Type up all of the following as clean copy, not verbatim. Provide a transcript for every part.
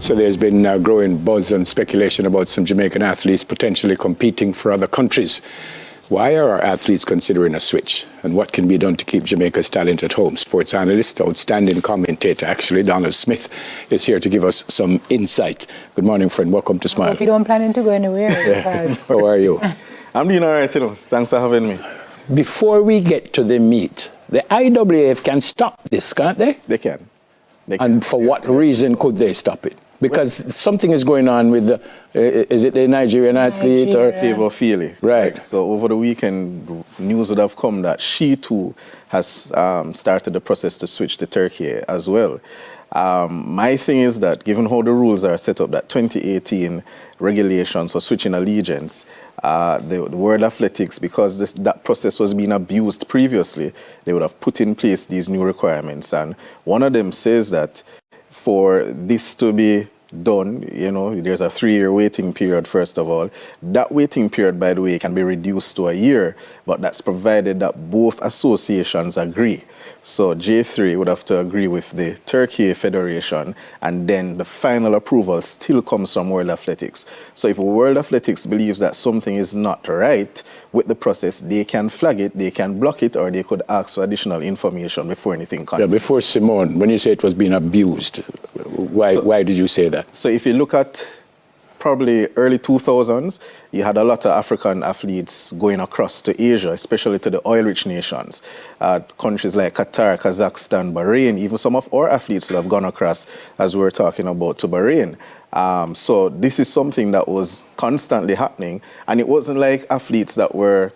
So there's been now growing buzz and speculation about some Jamaican athletes potentially competing for other countries. Why are our athletes considering a switch? And what can be done to keep Jamaica's talent at home? Sports analyst, outstanding commentator, actually, Donald Smith, is here to give us some insight. Good morning, friend. Welcome to Smile. I hope you don't plan to go anywhere. How are you? I'm doing all right, Thanks for having me. Before we get to the meat, the IAAF can stop this, can't they? They can. And for what reason could they stop it? Because something is going on with the, is it the Nigerian athlete or? Favor Feely. Right. So over the weekend, news would have come that she too has started the process to switch to Turkey as well. My thing is that given how the rules are set up, that 2018 regulations for switching allegiance, the World Athletics, because that process was being abused previously, they would have put in place these new requirements. And one of them says that for this to be done, there's a 3-year waiting period, first of all. That waiting period, by the way, can be reduced to a year, but that's provided that both associations agree. So J3 would have to agree with the Turkey Federation, and then the final approval still comes from World Athletics. So if World Athletics believes that something is not right with the process, they can flag it, they can block it, or they could ask for additional information before anything comes. Yeah, before Simone, when you say it was being abused, why did you say that? So if you look at probably early 2000s, you had a lot of African athletes going across to Asia, especially to the oil-rich nations. Countries like Qatar, Kazakhstan, Bahrain, even some of our athletes will have gone across, as we were talking about, to Bahrain. So this is something that was constantly happening, and it wasn't like athletes that were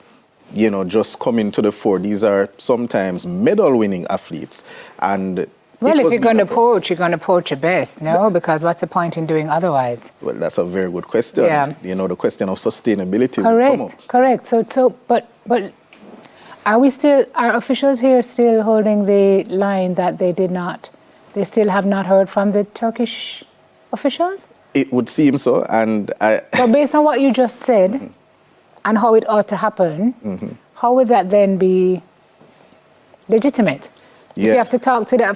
just coming to the fore. These are sometimes medal-winning athletes, and well, if you're going to poach, you're going to poach your best, no? Because what's the point in doing otherwise? Well, that's a very good question. Yeah. The question of sustainability correct, will come up. Correct. But are officials here still holding the line that they still have not heard from the Turkish officials? It would seem so, and But based on what you just said, and how it ought to happen, how would that then be legitimate? Yeah. If you have to talk to the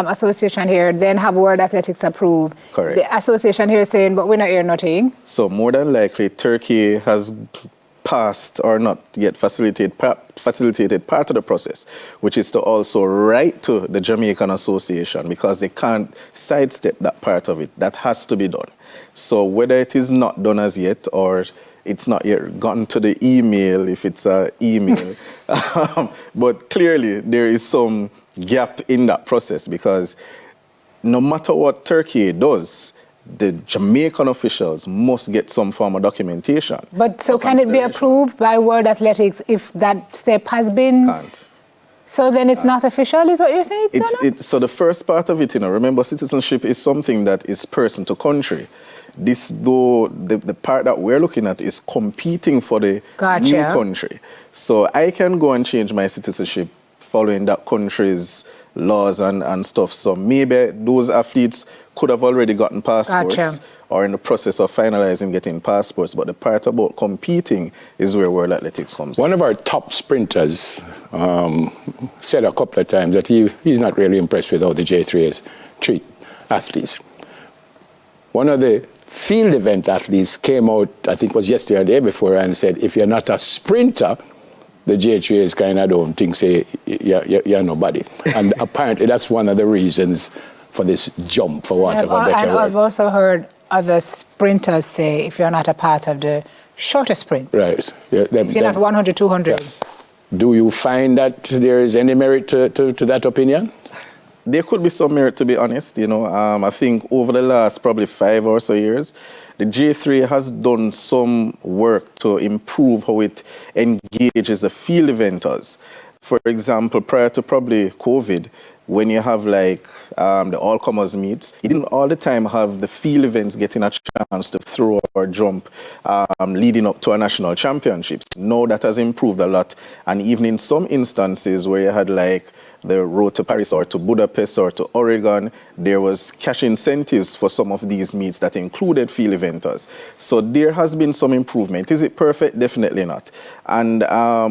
association here, then have World Athletics approved. Correct. The association here is saying, but we're not hearing nothing. So more than likely, Turkey has passed or not yet facilitated part of the process, which is to also write to the Jamaican Association, because they can't sidestep that part of it. That has to be done. So whether it is not done as yet or it's not yet gotten to the email, if it's an email. But clearly, there is some gap in that process, because no matter what Turkey does, the Jamaican officials must get some form of documentation. But so can it be approved by World Athletics if that step has been? Can't. So then it's not official, is what you're saying? So the first part of it, remember, citizenship is something that is person to country. This, though, the part that we're looking at is competing for the new country. So I can go and change my citizenship following that country's laws and stuff. So maybe those athletes could have already gotten passports or in the process of finalizing getting passports. But the part about competing is where World Athletics comes in. One of our top sprinters said a couple of times that he's not really impressed with how the J3s treat athletes. One of the field event athletes came out, I think it was yesterday or the day before, and said, if you're not a sprinter, the J3s kind of don't think, say, you're nobody. And apparently that's one of the reasons for this jump, for want of a better word. I've also heard other sprinters say, if you're not a part of the shorter sprint. Right. If you're not 100, 200. Yeah. Do you find that there is any merit to that opinion? There could be some merit, to be honest. I think over the last probably 5 or so years, the J3 has done some work to improve how it engages the field eventers. For example, prior to probably COVID, when you have like the all-comers meets, you didn't all the time have the field events getting a chance to throw or jump leading up to a national championships. Now that has improved a lot. And even in some instances where you had like the road to Paris or to Budapest or to Oregon, there was cash incentives for some of these meets that included field eventers. So there has been some improvement. Is it perfect? Definitely not. And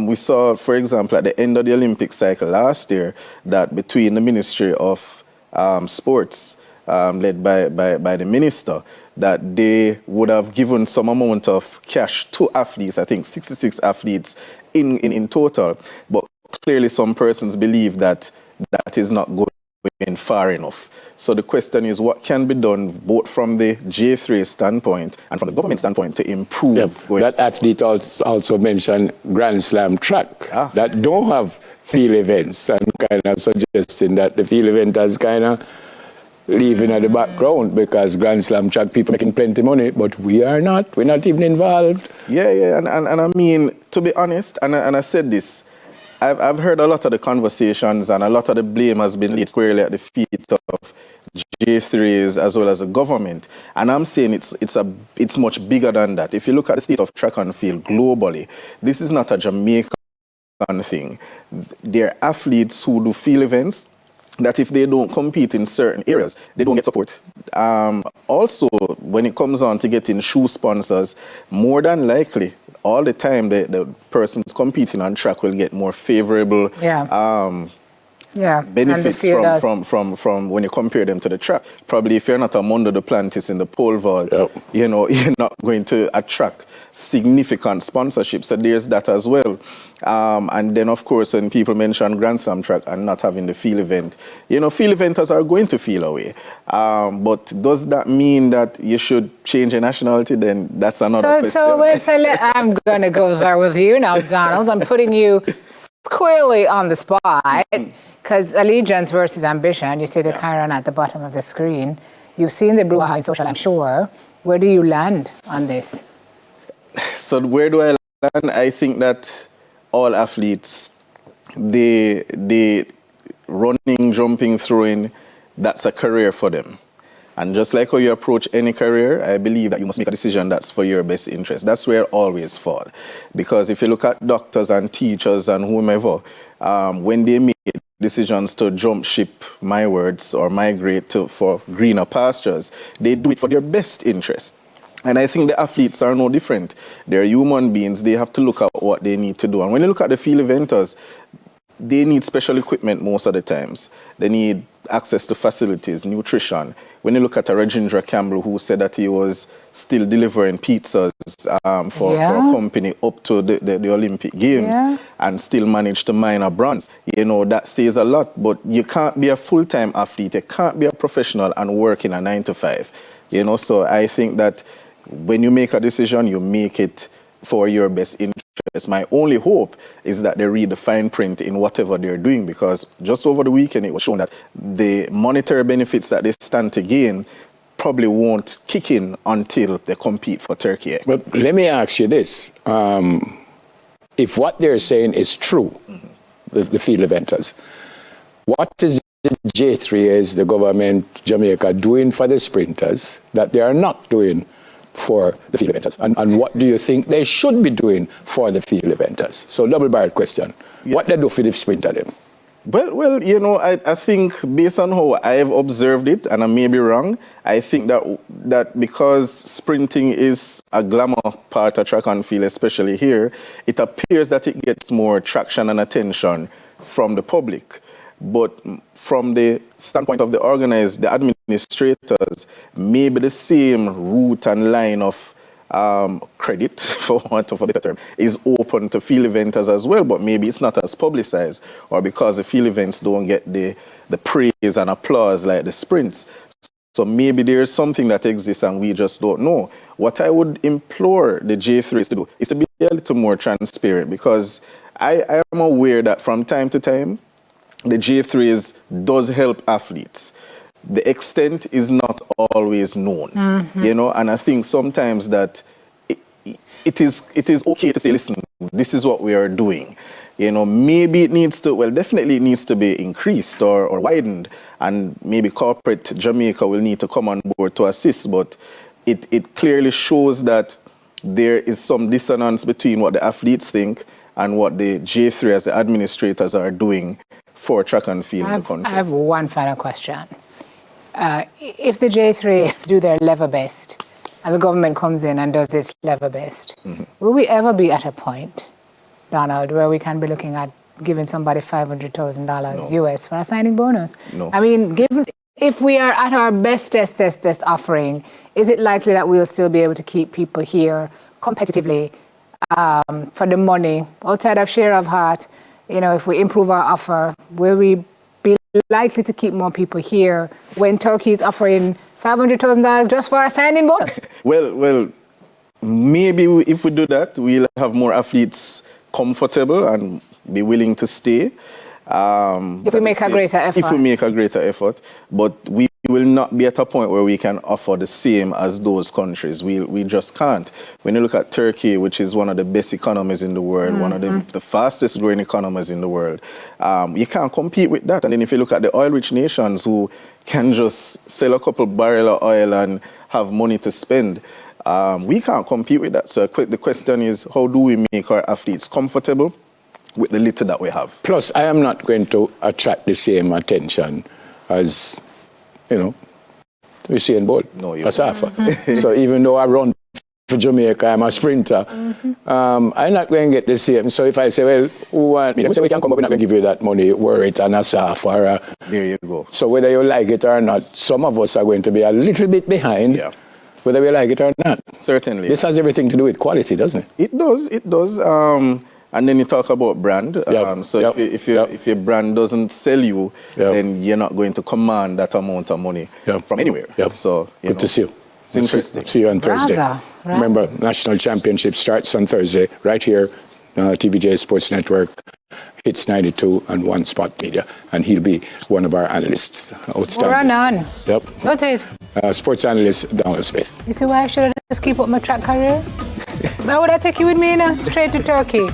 we saw, for example, at the end of the Olympic cycle last year, that between the Ministry of Sports led by the minister, that they would have given some amount of cash to athletes, I think 66 athletes in total, but clearly some persons believe that that is not going far enough. So the question is, what can be done both from the J3 standpoint and from the government standpoint to improve? That athlete also mentioned Grand Slam track that don't have field events, and kind of suggesting that the field event has kind of leaving at the background, because Grand Slam track people making plenty money, but we're not even involved. Yeah, and I mean, to be honest, and I said this, I've heard a lot of the conversations, and a lot of the blame has been laid squarely at the feet of J3s as well as the government. And I'm saying it's much bigger than that. If you look at the state of track and field globally, this is not a Jamaican thing. There are athletes who do field events that if they don't compete in certain areas, they don't get support. Also, when it comes on to getting shoe sponsors, more than likely, all the time, the persons competing on track will get more favorable benefits from when you compare them to the track. Probably if you're not a Mondo Duplantis in the pole vault, you know, you're not going to attract significant sponsorship. So there's that as well. And then, of course, when people mention Grand Slam track and not having the field event, you know, field eventers are going to feel away. But does that mean that you should change your nationality? Then that's another question. I'm going to go there with you now, Donald. I'm putting you squarely on the spot, because allegiance versus ambition, you see the Chiron at the bottom of the screen. You've seen the brouhaha in social, I'm sure. Where do you land on this? So where do I land? I think that all athletes, they running, jumping, throwing, that's a career for them. And just like how you approach any career, I believe that you must make a decision that's for your best interest. That's where it always fall. Because if you look at doctors and teachers and whomever, when they make decisions to jump ship, my words, or migrate for greener pastures, they do it for their best interest. And I think the athletes are no different. They're human beings. They have to look at what they need to do. And when you look at the field eventers, they need special equipment most of the times. They need access to facilities, nutrition. When you look at a Regindra Campbell who said that he was still delivering pizzas for a company up to the Olympic Games and still managed to mine a bronze, you know, that says a lot. But you can't be a full-time athlete. You can't be a professional and work in a 9 to 5. You know, so I think that when you make a decision, you make it for your best interest. My only hope is that they read the fine print in whatever they're doing, because just over the weekend it was shown that the monetary benefits that they stand to gain probably won't kick in until they compete for Turkey. But let me ask you this. If what they're saying is true, the field eventers, what is the J3s, the government, Jamaica, doing for the sprinters that they are not doing for the field eventers? And what do you think they should be doing for the field eventers? So double-barrel question. What they do for the sprinter then? Well, you know, I think based on how I've observed it, and I may be wrong, I think that because sprinting is a glamour part of track and field, especially here, it appears that it gets more traction and attention from the public. But from the standpoint of the organizers, the administrators, maybe the same route and line of credit, for want of a better term, is open to field eventers as well, but maybe it's not as publicized, or because the field events don't get the praise and applause like the sprints. So maybe there's something that exists and we just don't know. What I would implore the J3s to do is to be a little more transparent, because I am aware that from time to time, the J3s does help athletes. The extent is not always known, you know, and I think sometimes that it is okay to say, listen, this is what we are doing. You know, maybe it needs to, well, definitely it needs to be increased or widened, and maybe corporate Jamaica will need to come on board to assist, but it clearly shows that there is some dissonance between what the athletes think and what the J3 as the administrators are doing for track and field in the country. I have one final question. If the J3s do their level best and the government comes in and does its level best, will we ever be at a point, Donald, where we can be looking at giving somebody $500,000 US for a signing bonus? No. I mean, given if we are at our best test offering, is it likely that we'll still be able to keep people here competitively for the money outside of share of heart? You know, if we improve our offer, will we be likely to keep more people here when Turkey is offering $500,000 just for a signing bonus? Well, maybe if we do that, we'll have more athletes comfortable and be willing to stay. If we make a greater effort. If we make a greater effort. But we will not be at a point where we can offer the same as those countries. We just can't. When you look at Turkey, which is one of the best economies in the world, one of the fastest growing economies in the world, you can't compete with that. And then if you look at the oil-rich nations who can just sell a couple barrel of oil and have money to spend, we can't compete with that. So the question is, how do we make our athletes comfortable with the little that we have? Plus, I am not going to attract the same attention as, you know, Usain Bolt, a surfer. So even though I run for Jamaica, I'm a sprinter, I'm not going to get the same. So if I say, well, who want me? They say, we can come up, we're not going to give you that money, wear it on a surfer. There you go. So whether you like it or not, some of us are going to be a little bit behind, whether we like it or not. Certainly. This has everything to do with quality, doesn't it? It does. And then you talk about brand. If your brand doesn't sell you, then you're not going to command that amount of money from anywhere. So, good to see you. It's interesting. See you on Thursday. Rather. Remember, National Championship starts on Thursday, right here, TVJ Sports Network, Hits 92 and One Spot Media. And he'll be one of our analysts. Outstanding. We're on. Yep. That's it. Sports analyst, Donald Smith. You see why I should just keep up my track career? Why would I take you with me now? Straight to Turkey.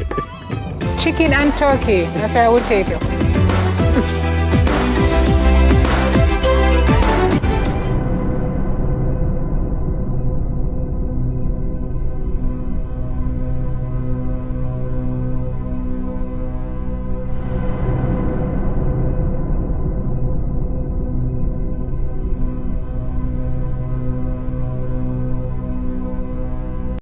Chicken and turkey. That's where I would take you.